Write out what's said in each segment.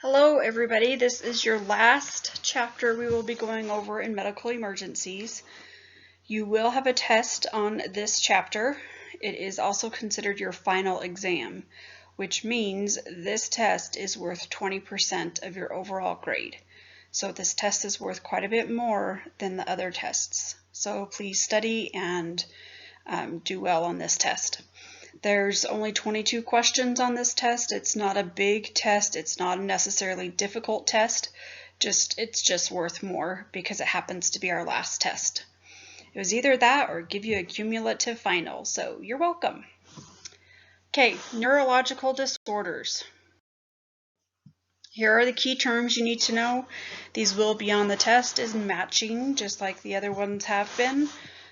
Hello everybody, this is your last chapter we will be going over in medical emergencies. You will have a test on this chapter. It is also considered your final exam, which means this test is worth 20% of your overall grade. So this test is worth quite a bit more than the other tests. So please study and do well on this test. There's only 22 questions on this test. It's not a big test. It's not a necessarily difficult test. It's just worth more because it happens to be our last test. It was either that or give you a cumulative final, so you're welcome. Okay, neurological disorders. Here are the key terms you need to know. These will be on the test as matching, just like the other ones have been.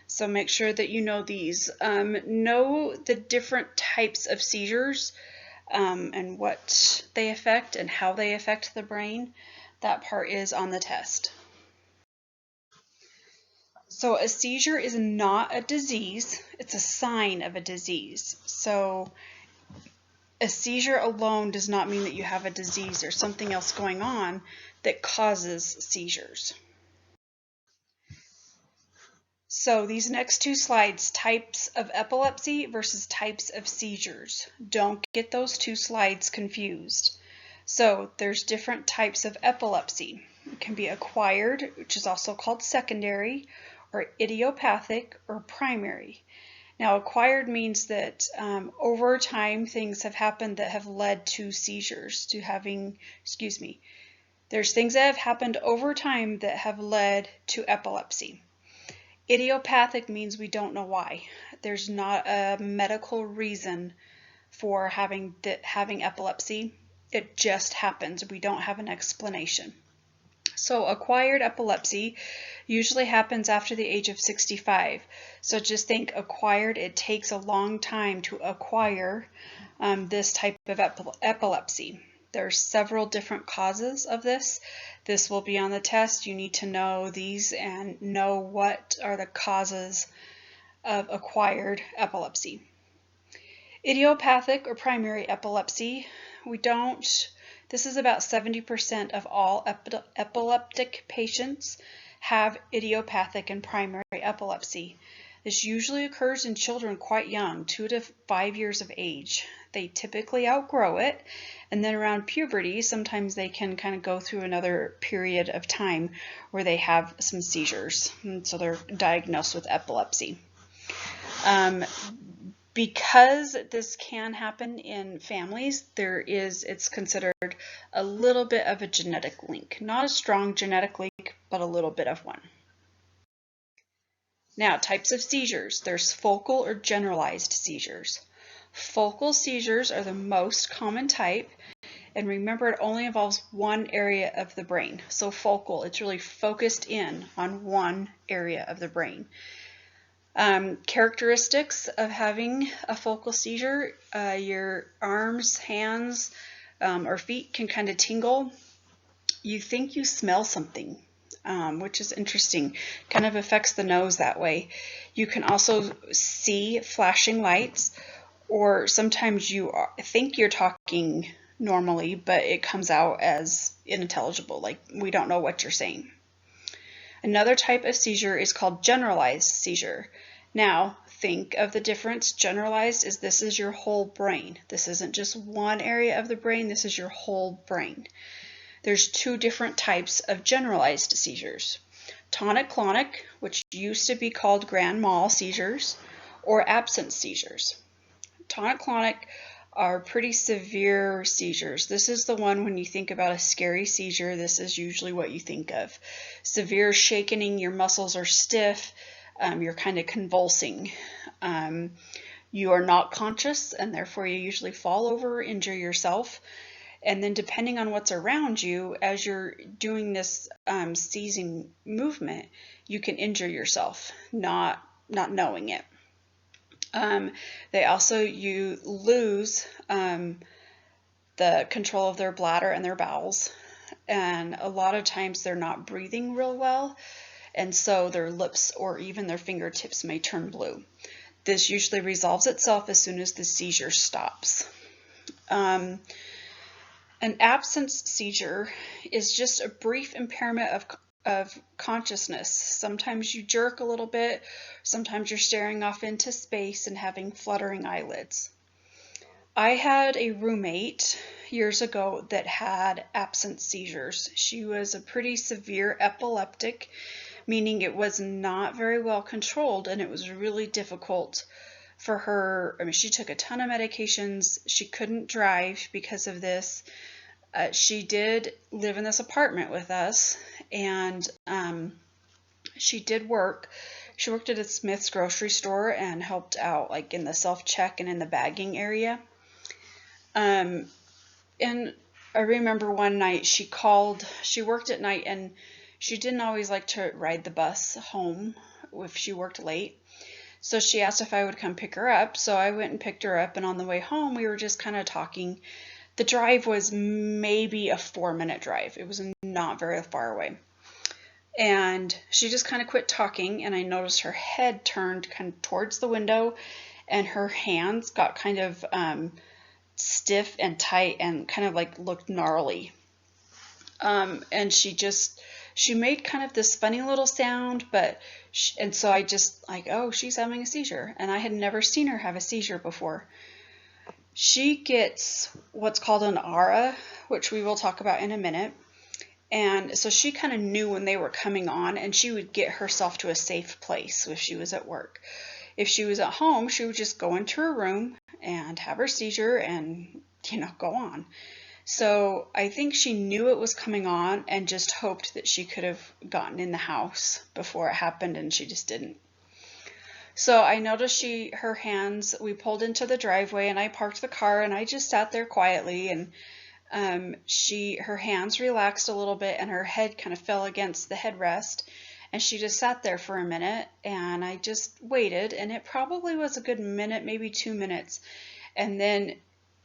So make sure that you know these. Know the different types of seizures and what they affect and how they affect the brain. That part is on the test. So a seizure is not a disease, it's a sign of a disease. So a seizure alone does not mean that you have a disease or something else going on that causes seizures. So these next two slides, types of epilepsy versus types of seizures. Don't get those two slides confused. So there's different types of epilepsy. It can be acquired, which is also called secondary, or idiopathic, or primary. Now acquired means that over time things have happened that have led to seizures, there's things that have happened over time that have led to epilepsy. Idiopathic means we don't know why. There's not a medical reason for having epilepsy. It just happens. We don't have an explanation. So acquired epilepsy usually happens after the age of 65. So just think acquired, it takes a long time to acquire this type of epilepsy. There's several different causes of this. This will be on the test. You need to know these and know what are the causes of acquired epilepsy. Idiopathic or primary epilepsy, this is about 70% of all epileptic patients have idiopathic and primary epilepsy. This usually occurs in children quite young, 2 to 5 years of age. They typically outgrow it, and then around puberty, sometimes they can kind of go through another period of time where they have some seizures, and so they're diagnosed with epilepsy. Because this can happen in families, it's considered a little bit of a genetic link. Not a strong genetic link, but a little bit of one. Now, types of seizures. There's focal or generalized seizures. Focal seizures are the most common type, and remember it only involves one area of the brain. So focal, it's really focused in on one area of the brain. Characteristics of having a focal seizure, your arms, hands, or feet can kind of tingle. You think you smell something, which is interesting. Kind of affects the nose that way. You can also see flashing lights, or sometimes you think you're talking normally, but it comes out as unintelligible, like we don't know what you're saying. Another type of seizure is called generalized seizure. Now, think of the difference. Generalized is this is your whole brain. This isn't just one area of the brain, this is your whole brain. There's two different types of generalized seizures. Tonic-clonic, which used to be called grand mal seizures, or absence seizures. Tonic-clonic are pretty severe seizures. This is the one when you think about a scary seizure, this is usually what you think of. Severe shaking, your muscles are stiff, you're kind of convulsing. You are not conscious, and therefore you usually fall over, injure yourself. And then depending on what's around you, as you're doing this seizing movement, you can injure yourself, not knowing it. You lose the control of their bladder and their bowels, and a lot of times they're not breathing real well, and so their lips or even their fingertips may turn blue. This usually resolves itself as soon as the seizure stops. An absence seizure is just a brief impairment of consciousness. Sometimes you jerk a little bit, sometimes you're staring off into space and having fluttering eyelids. I had a roommate years ago that had absence seizures. She was a pretty severe epileptic, meaning it was not very well controlled, and it was really difficult for her. I mean, she took a ton of medications. She couldn't drive because of this. She did live in this apartment with us, and she did work. She worked at a Smith's grocery store and helped out like in the self-check and in the bagging area. And I remember one night she worked at night, and she didn't always like to ride the bus home if she worked late. So she asked if I would come pick her up. So I went and picked her up, and on the way home, we were just kind of talking. The drive was maybe a 4-minute drive. It was not very far away. And she just kind of quit talking, and I noticed her head turned kind of towards the window, and her hands got kind of stiff and tight and kind of like looked gnarly. And she made kind of this funny little sound, and so I just like, oh, she's having a seizure. And I had never seen her have a seizure before. She gets what's called an aura, which we will talk about in a minute. And so she kind of knew when they were coming on, and she would get herself to a safe place if she was at work. If she was at home, she would just go into her room and have her seizure and, go on. So I think she knew it was coming on and just hoped that she could have gotten in the house before it happened, and she just didn't. So I noticed her hands, we pulled into the driveway, and I parked the car, and I just sat there quietly, and her hands relaxed a little bit, and her head kind of fell against the headrest, and she just sat there for a minute, and I just waited, and it probably was a good minute, maybe 2 minutes, and then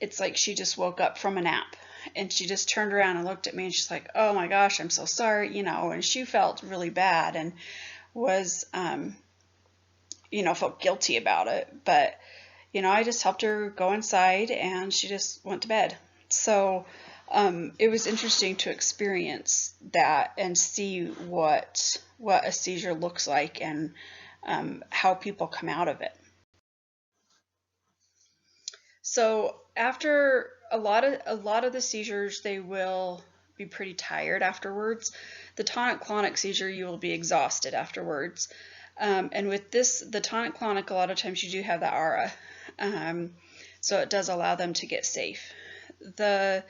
it's like she just woke up from a nap, and she just turned around and looked at me, and she's like, oh my gosh, I'm so sorry, and she felt really bad and was felt guilty about it. But, I just helped her go inside, and she just went to bed. So it was interesting to experience that and see what a seizure looks like, and how people come out of it. So after a lot of the seizures, they will be pretty tired afterwards. The tonic-clonic seizure, you will be exhausted afterwards. And with the tonic-clonic, a lot of times you do have the aura. So it does allow them to get safe. The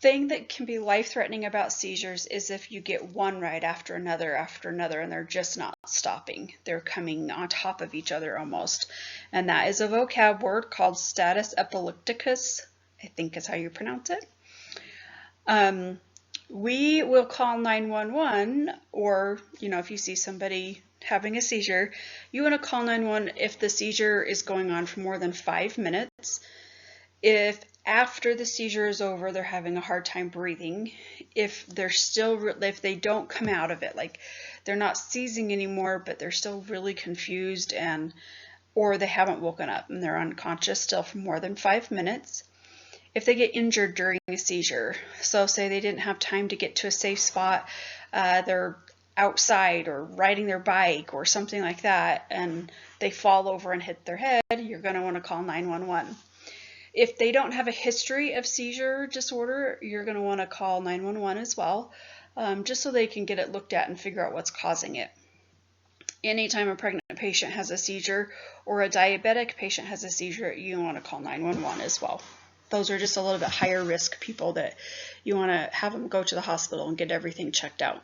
thing that can be life-threatening about seizures is if you get one right after another, and they're just not stopping. They're coming on top of each other almost. And that is a vocab word called status epilepticus, I think is how you pronounce it. We will call 911, or, if you see somebody having a seizure, you want to call 911 if the seizure is going on for more than 5 minutes. If after the seizure is over, they're having a hard time breathing, if they don't come out of it, like they're not seizing anymore, but they're still really confused, or they haven't woken up and they're unconscious still for more than 5 minutes. If they get injured during a seizure, so say they didn't have time to get to a safe spot, they're outside or riding their bike or something like that, and they fall over and hit their head, you're going to want to call 911. If they don't have a history of seizure disorder, you're going to want to call 911 as well, just so they can get it looked at and figure out what's causing it. Anytime a pregnant patient has a seizure or a diabetic patient has a seizure, you want to call 911 as well. Those are just a little bit higher risk people that you want to have them go to the hospital and get everything checked out.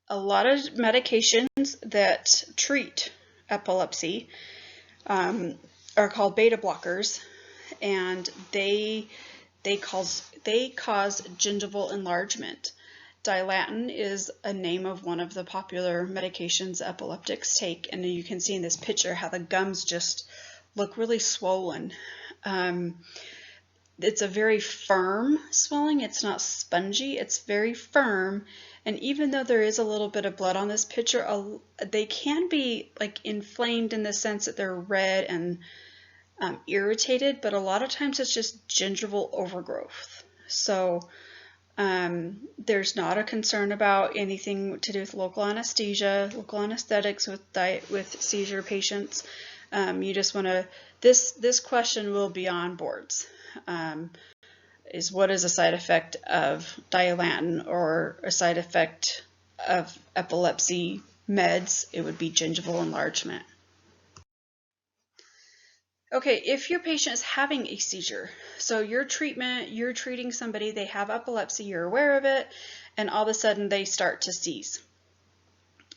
A lot of medications that treat epilepsy are called beta blockers, and they cause gingival enlargement. Dilatin is a name of one of the popular medications epileptics take, and you can see in this picture how the gums just look really swollen. It's a very firm swelling. It's not spongy. It's very firm. And even though there is a little bit of blood on this picture, they can be like inflamed in the sense that they're red and irritated, but a lot of times it's just gingival overgrowth. So there's not a concern about anything to do with local anesthesia, local anesthetics with seizure patients. You just want to, this question will be on boards. Is what is a side effect of Dilantin or a side effect of epilepsy meds? It would be gingival enlargement. Okay, if your patient is having a seizure, so your treatment, you're treating somebody, they have epilepsy, you're aware of it, and all of a sudden they start to seize.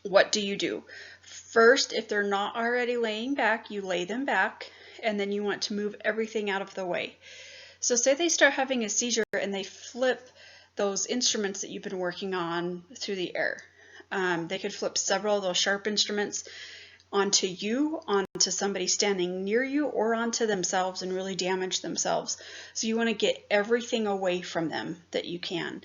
What do? First, if they're not already laying back, you lay them back, and then you want to move everything out of the way. So say they start having a seizure and they flip those instruments that you've been working on through the air. They could flip several of those sharp instruments onto you, onto somebody standing near you, or onto themselves and really damage themselves. So you want to get everything away from them that you can.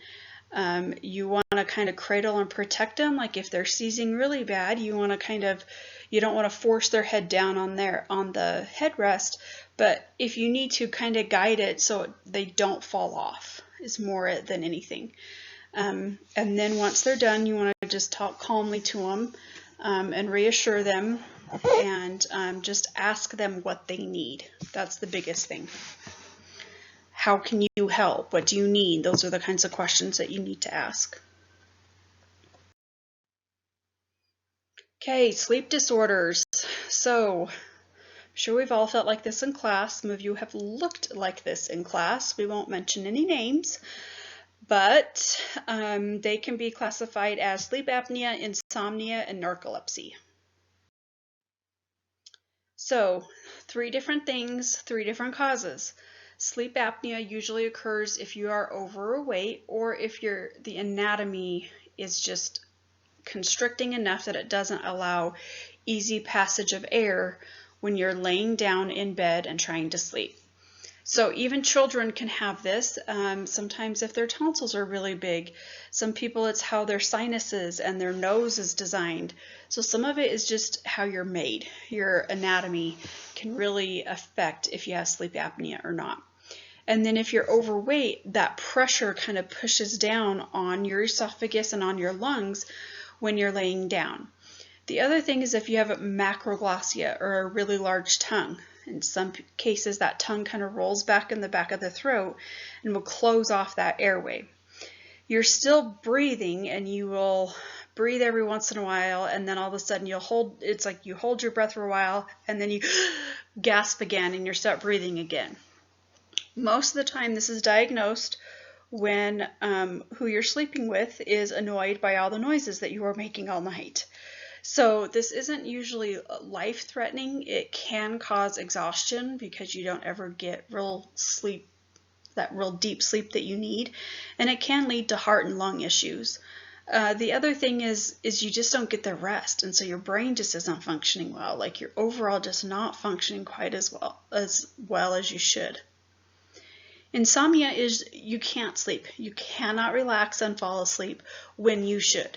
You want to kind of cradle and protect them. Like if they're seizing really bad, you want to kind of, you don't want to force their head down on the headrest, but if you need to, kind of guide it so they don't fall off is more than anything. And then once they're done, you want to just talk calmly to them and reassure them, and just ask them what they need. That's the biggest thing. How can you help? What do you need? Those are the kinds of questions that you need to ask. Okay, sleep disorders. So, I'm sure we've all felt like this in class. Some of you have looked like this in class. We won't mention any names, but they can be classified as sleep apnea, insomnia, and narcolepsy. So, 3 different things, 3 different causes. Sleep apnea usually occurs if you are overweight or if the anatomy is just constricting enough that it doesn't allow easy passage of air when you're laying down in bed and trying to sleep. So even children can have this. Sometimes if their tonsils are really big, some people it's how their sinuses and their nose is designed. So some of it is just how you're made. Your anatomy can really affect if you have sleep apnea or not. And then if you're overweight, that pressure kind of pushes down on your esophagus and on your lungs when you're laying down. The other thing is if you have a macroglossia or a really large tongue. In some cases, that tongue kind of rolls back in the back of the throat and will close off that airway. You're still breathing, and you will breathe every once in a while, and then all of a sudden it's like you hold your breath for a while, and then you gasp again, and you start breathing again. Most of the time, this is diagnosed when who you're sleeping with is annoyed by all the noises that you are making all night. So this isn't usually life-threatening. It can cause exhaustion because you don't ever get real sleep, that real deep sleep that you need, and it can lead to heart and lung issues. The other thing is you just don't get the rest, and so your brain just isn't functioning well. Like you're overall just not functioning quite as well as you should. Insomnia is you can't sleep. You cannot relax and fall asleep when you should.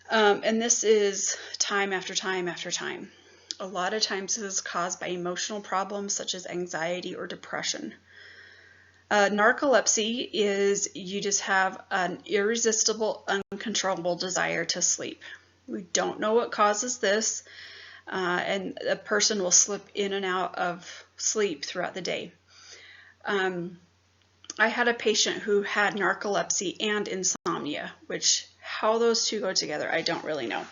And this is time after time after time. A lot of times this is caused by emotional problems such as anxiety or depression. Narcolepsy is you just have an irresistible, uncontrollable desire to sleep. We don't know what causes this, and a person will slip in and out of sleep throughout the day. I had a patient who had narcolepsy and insomnia, which how those two go together, I don't really know.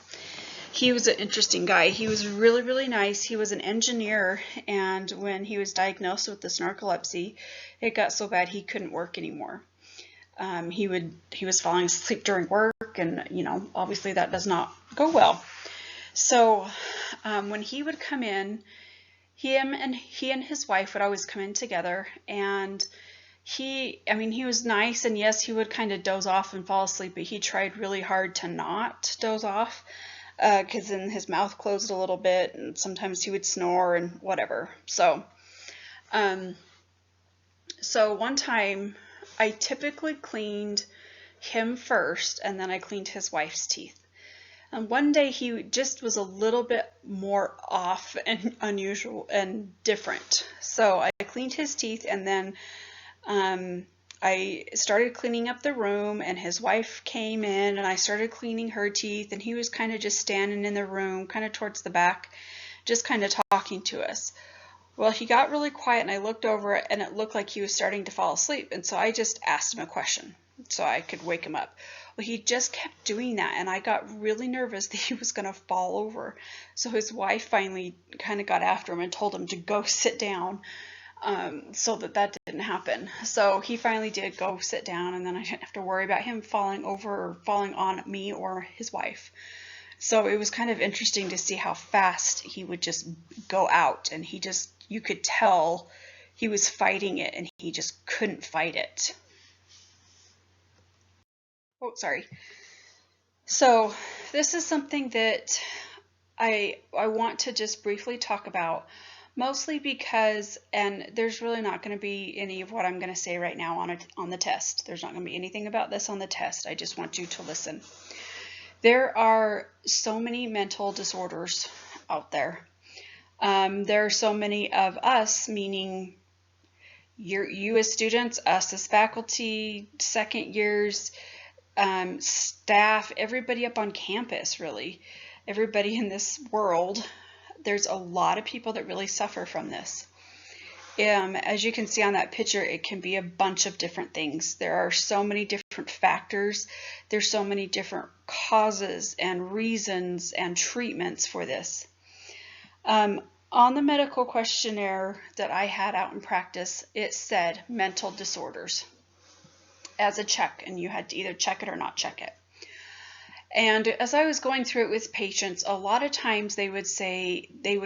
He was an interesting guy. He was really, really nice. He was an engineer, and when he was diagnosed with this narcolepsy, it got so bad he couldn't work anymore. He was falling asleep during work, and obviously that does not go well. So when he would come in, he and his wife would always come in together, and he was nice, and yes, he would kind of doze off and fall asleep, but he tried really hard to not doze off because then his mouth closed a little bit, and sometimes he would snore and whatever. So one time I typically cleaned him first, and then I cleaned his wife's teeth. And one day he just was a little bit more off and unusual and different. So I cleaned his teeth, and then I started cleaning up the room, and his wife came in, and I started cleaning her teeth, and he was kind of just standing in the room, kind of towards the back, just kind of talking to us. Well, he got really quiet, and I looked over, and it looked like he was starting to fall asleep, and so I just asked him a question so I could wake him up. Well, he just kept doing that, and I got really nervous that he was going to fall over. So his wife finally kind of got after him and told him to go sit down, so that didn't happen. So he finally did go sit down, and then I didn't have to worry about him falling over or falling on me or his wife. So it was kind of interesting to see how fast he would just go out, and you could tell he was fighting it, and he just couldn't fight it. Oh, sorry. So this is something that I want to just briefly talk about, mostly because, and there's really not going to be any of what I'm going to say right now on the test. There's not going to be anything about this on the test. I just want you to listen. There are so many mental disorders out there. There are so many of us, meaning you as students, us as faculty, second years, staff, everybody up on campus, really, everybody in this world. There's a lot of people that really suffer from this. As you can see on that picture, it can be a bunch of different things. There are so many different factors. There's so many different causes and reasons and treatments for this. On the medical questionnaire that I had out in practice, it said mental disorders as a check, and you had to either check it or not check it. And as I was going through it with patients, a lot of times they would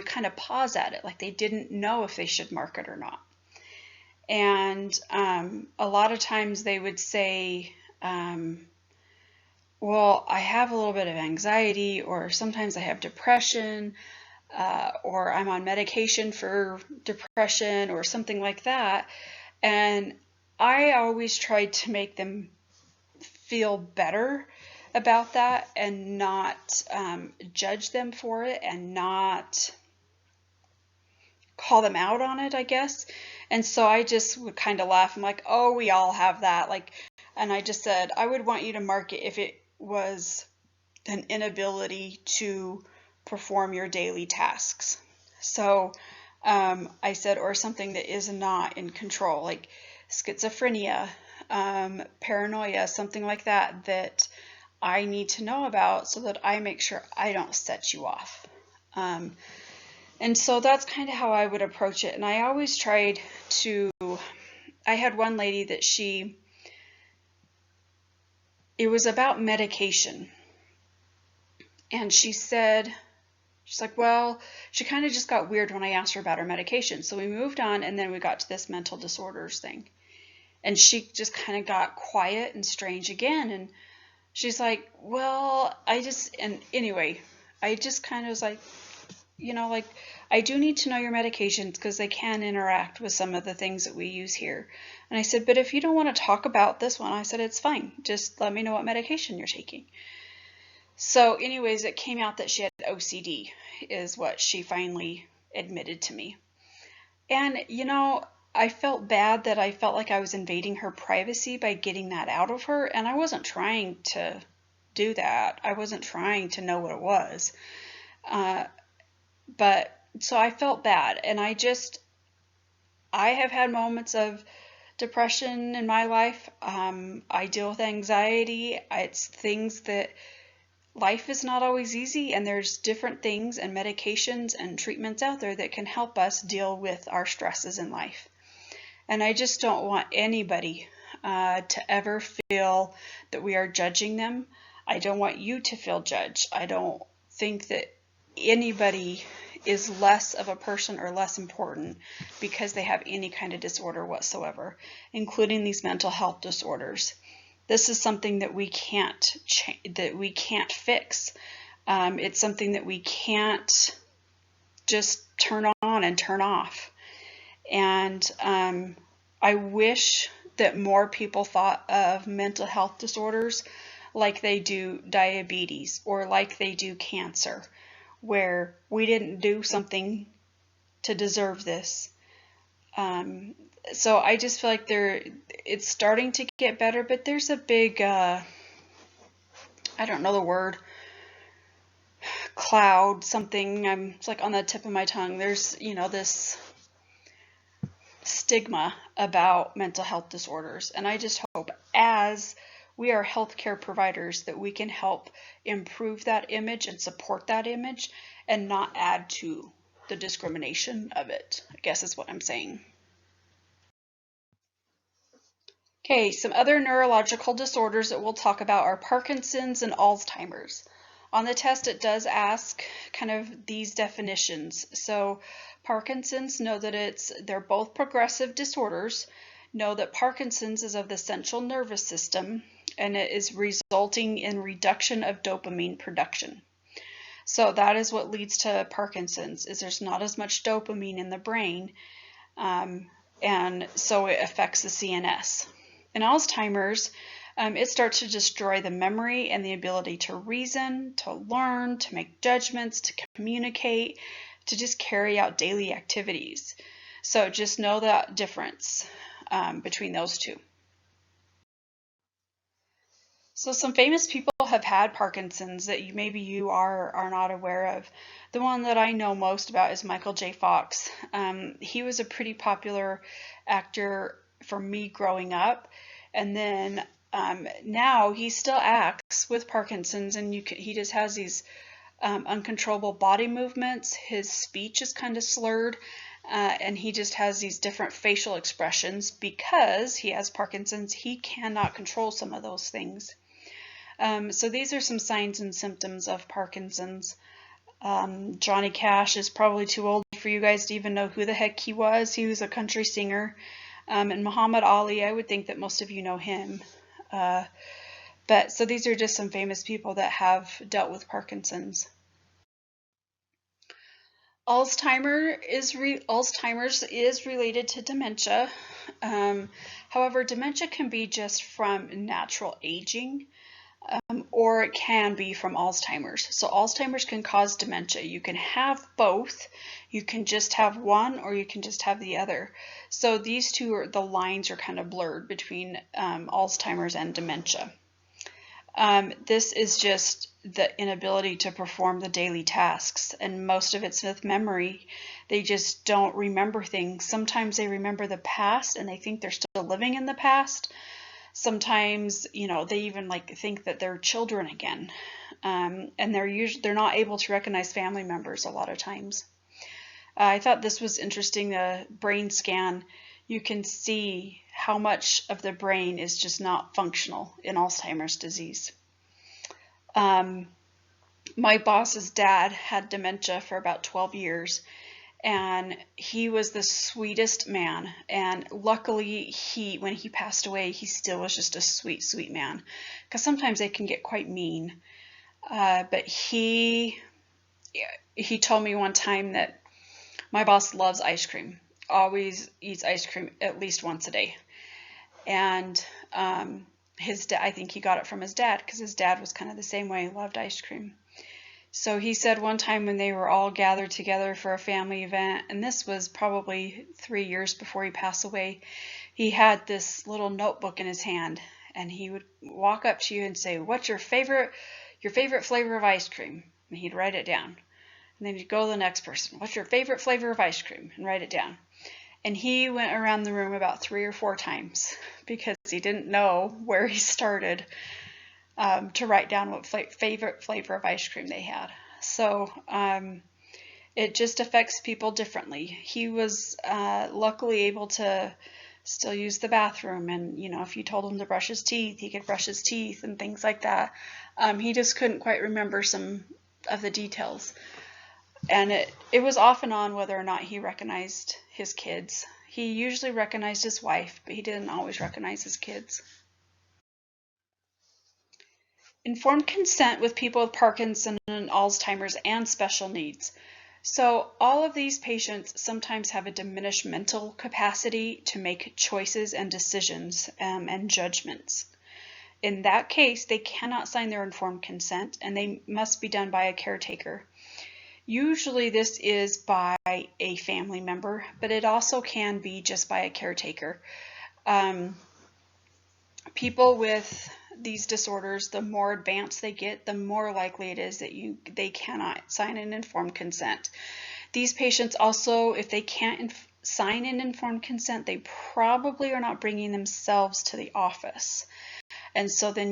kind of pause at it, like they didn't know if they should mark it or not. And a lot of times they would say, well, I have a little bit of anxiety, or sometimes I have depression, or I'm on medication for depression, or something like that. And I always tried to make them feel better about that, and not judge them for it, and not call them out on it, I guess. And so I just would kind of laugh. I'm like, oh, we all have that. And I just said, I would want you to mark it if it was an inability to perform your daily tasks. So I said, or something that is not in control, like schizophrenia, paranoia, something like that, that I need to know about so that I make sure I don't set you off. And so that's kind of how I would approach it. And I always tried to, I had one lady that it was about medication. And she said, she's like, well, she kind of just got weird when I asked her about her medication. So we moved on, and then we got to this mental disorders thing. And she just kind of got quiet and strange again. And she's like, well, anyway, I just kind of was like, I do need to know your medications because they can interact with some of the things that we use here. And I said, but if you don't want to talk about this one, I said, it's fine. Just let me know what medication you're taking. So anyways, it came out that she had OCD, is what she finally admitted to me. And, I felt bad that I felt like I was invading her privacy by getting that out of her. And I wasn't trying to do that. I wasn't trying to know what it was. But so I felt bad. And I have had moments of depression in my life. I deal with anxiety. It's things that life is not always easy, and there's different things and medications and treatments out there that can help us deal with our stresses in life. And I just don't want anybody to ever feel that we are judging them. I don't want you to feel judged. I don't think that anybody is less of a person or less important because they have any kind of disorder whatsoever, including these mental health disorders. This is something that we can't fix. It's something that we can't just turn on and turn off. And I wish that more people thought of mental health disorders like they do diabetes or like they do cancer, where we didn't do something to deserve this. So I just feel like it's starting to get better, but there's a big, I don't know the word, cloud, something, it's like on the tip of my tongue. There's, this stigma about mental health disorders. And I just hope as we are healthcare providers that we can help improve that image and support that image and not add to the discrimination of it, I guess is what I'm saying. Okay, some other neurological disorders that we'll talk about are Parkinson's and Alzheimer's. On the test, it does ask kind of these definitions. So Parkinson's, know that they're both progressive disorders. Know that Parkinson's is of the central nervous system and it is resulting in reduction of dopamine production. So that is what leads to Parkinson's, is there's not as much dopamine in the brain, and so it affects the CNS. In Alzheimer's, it starts to destroy the memory and the ability to reason, to learn, to make judgments, to communicate, to just carry out daily activities. So just know that difference between those two. So some famous people have had Parkinson's that maybe you are not aware of. The one that I know most about is Michael J. Fox. He was a pretty popular actor for me growing up, and then now he still acts with Parkinson's, and he just has these uncontrollable body movements. His speech is kind of slurred, and he just has these different facial expressions because he has Parkinson's. He cannot control some of those things. So these are some signs and symptoms of Parkinson's. Johnny Cash is probably too old for you guys to even know who the heck he was. He was a country singer. And Muhammad Ali, I would think that most of you know him. But so these are just some famous people that have dealt with Parkinson's. Alzheimer's is related to dementia. However, dementia can be just from natural aging. Or it can be from Alzheimer's. So Alzheimer's can cause dementia. You can have both. You can just have one, or you can just have the other. So these two, the lines are kind of blurred between Alzheimer's and dementia. This is just the inability to perform the daily tasks, and most of it's with memory. They just don't remember things. Sometimes they remember the past and they think they're still living in the past. Sometimes, they even think that they're children again, and they're not able to recognize family members a lot of times. I thought this was interesting. The brain scan, you can see how much of the brain is just not functional in Alzheimer's disease. My boss's dad had dementia for about 12 years. And he was the sweetest man. And luckily, when he passed away, he still was just a sweet, sweet man. Because sometimes they can get quite mean. But he told me one time that my boss loves ice cream. Always eats ice cream at least once a day. And I think he got it from his dad, because his dad was kind of the same way. He loved ice cream. So he said one time when they were all gathered together for a family event, and this was probably 3 years before he passed away, he had this little notebook in his hand, and he would walk up to you and say, "What's your favorite flavor of ice cream?" And he'd write it down. And then he'd go to the next person, "What's your favorite flavor of ice cream?" and write it down. And he went around the room about 3 or 4 times because he didn't know where he started to write down what favorite flavor of ice cream they had. So it just affects people differently. He was luckily able to still use the bathroom, and if you told him to brush his teeth, he could brush his teeth and things like that. He just couldn't quite remember some of the details. And it was off and on whether or not he recognized his kids. He usually recognized his wife, but he didn't always recognize his kids. Informed consent with people with Parkinson's and Alzheimer's and special needs. So all of these patients sometimes have a diminished mental capacity to make choices and decisions and judgments. In that case, they cannot sign their informed consent, and they must be done by a caretaker. Usually this is by a family member, but it also can be just by a caretaker. People with these disorders, the more advanced they get, the more likely it is that they cannot sign an informed consent. These patients also, if they can't sign an informed consent, they probably are not bringing themselves to the office. And so then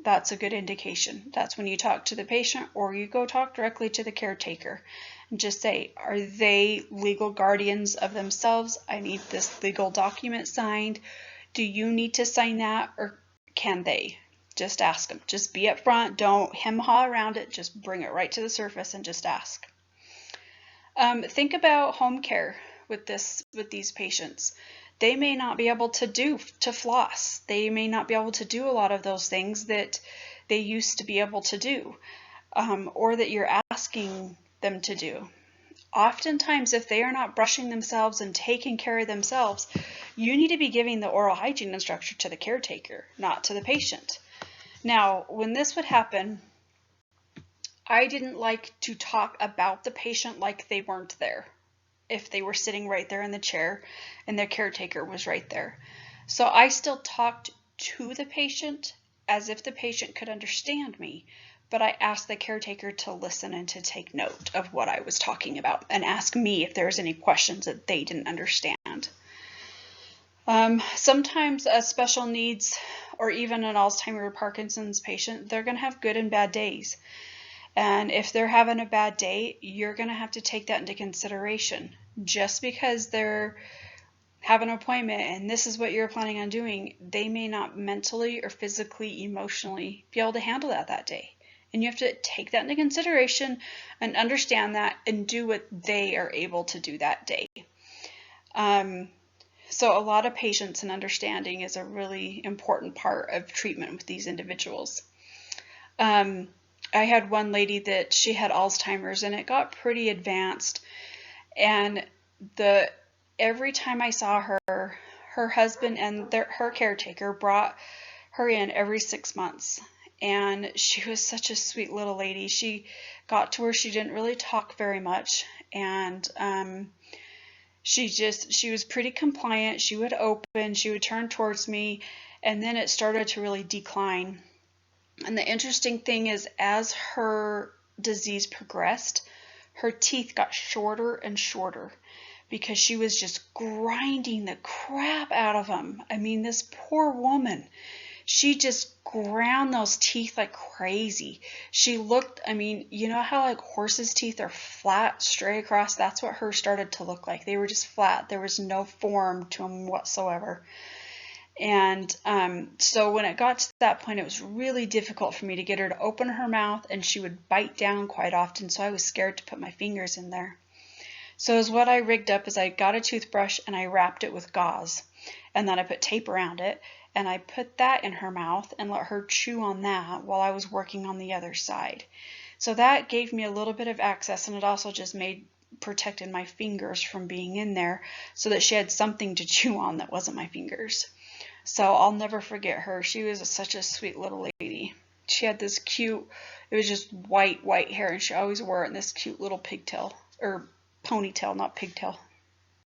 that's a good indication. That's when you talk to the patient, or you go talk directly to the caretaker and just say, are they legal guardians of themselves? I need this legal document signed. Do you need to sign that, or can they? Just ask them. Just be upfront. Don't hem-haw around it. Just bring it right to the surface and just ask. Think about home care with these patients. They may not be able to floss. They may not be able to do a lot of those things that they used to be able to do, or that you're asking them to do. Oftentimes, if they are not brushing themselves and taking care of themselves, you need to be giving the oral hygiene instruction to the caretaker, not to the patient. Now, when this would happen, I didn't like to talk about the patient like they weren't there, if they were sitting right there in the chair and their caretaker was right there. So I still talked to the patient as if the patient could understand me, but I asked the caretaker to listen and to take note of what I was talking about and ask me if there was any questions that they didn't understand. Sometimes a special needs or even an Alzheimer's or Parkinson's patient, they're going to have good and bad days. And if they're having a bad day, you're going to have to take that into consideration. Just because they're have an appointment and this is what you're planning on doing, they may not mentally or physically, emotionally be able to handle that day. And you have to take that into consideration and understand that and do what they are able to do that day. So a lot of patience and understanding is a really important part of treatment with these individuals. I had one lady that she had Alzheimer's and it got pretty advanced. And every time I saw her, her husband and her caretaker brought her in every 6 months. And she was such a sweet little lady. She got to where she didn't really talk very much. And she was pretty compliant. She would open, she would turn towards me, and then it started to really decline. And the interesting thing is, as her disease progressed, her teeth got shorter and shorter because she was just grinding the crap out of them. I mean, this poor woman, she just ground those teeth like crazy. She looked, I mean, you know how like horses' teeth are flat straight across? That's what hers started to look like. They were just flat. There was no form to them whatsoever. And so when it got to that point, it was really difficult for me to get her to open her mouth, and she would bite down quite often, so I was scared to put my fingers in there. So as what I rigged up is I got a toothbrush and I wrapped it with gauze, and then I put tape around it, and I put that in her mouth and let her chew on that while I was working on the other side. So that gave me a little bit of access, and it also just protected my fingers from being in there so that she had something to chew on that wasn't my fingers. So I'll never forget her. She was such a sweet little lady. She had this cute, it was just white hair, and she always wore it in this cute little pigtail, or ponytail, not pigtail.